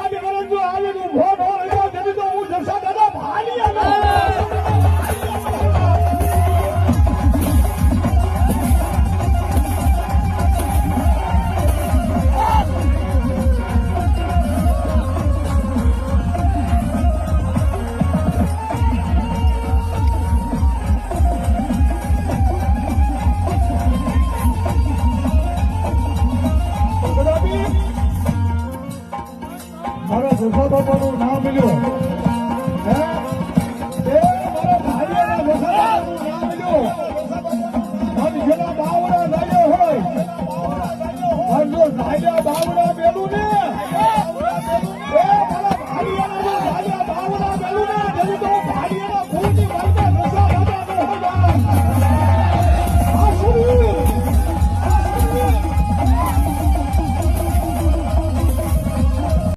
આજે કરે જો આજે તું ભો રહ્યો તેથી તો હું જલસા દાદા ભાલી મારા જલસા બાપાનું નામ મળ્યો